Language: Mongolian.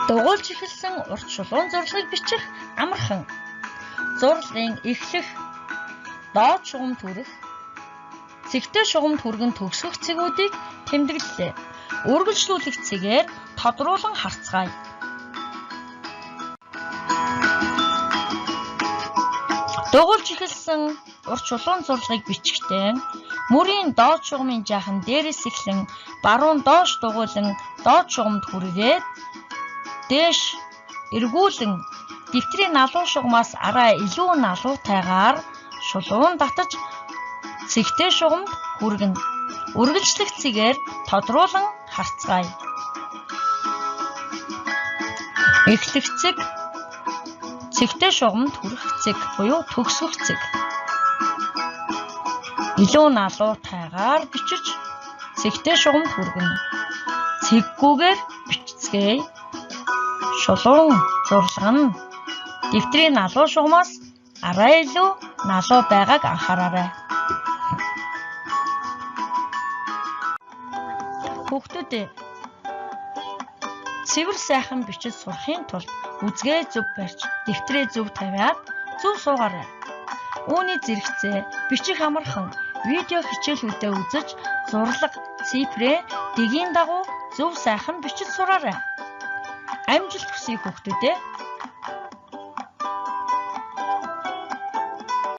Дугуйлж эхэлсэн урт шулуун зурлагыг бичих амархан. Зурлагын эхлэх, доод шугамд хүрэх, цэгтэй шугамд хүргэн төгсгөх цэгүүдийг тэмдэглэлээ. Үргэлжлүүлэх цэгээр тодруулан харцгаая. Дугуйлж эхэлсэн урт шулуун зурлагыг бичихтэй мөрийн доод шугамын жаахан дээрээс эхлэн баруун доош дугуйлан доод шугамд хүргээд дээш эргүүлэн дэвтрийн налуу шугамаас арай илүү налуутайгаар шулуун татаж цэгтэй шугамд хүргэн үргэлжлэх цэгээр тодруулан харцгаая. Эхлэх цэг, цэгтэй шугамд хүрэх цэг буюу төгсгөх цэг. Илүү налуутайгаар бичиж цэгтэй шугамд хүргэнэ. Цэггүйгээр бичцгээе. Шулуун зурлага нь дэвтрийн налуу шугамаас арай илүү налуу байгааг анхаараарай. Хүүхдүүдээ цэвэр сайхан бичиж сурахын тулд үзгээ зөв барьж, дэвтрээ зөв тавиад зөв суугаарай. Үүний зэрэгцээ бичих амархан видео хичээлүүдэд үзэж зурлага, цифрээ дэгийн дагуу зөв сайхан бичиж сураарай. Амжилт хүсье хүүхдүүдээ.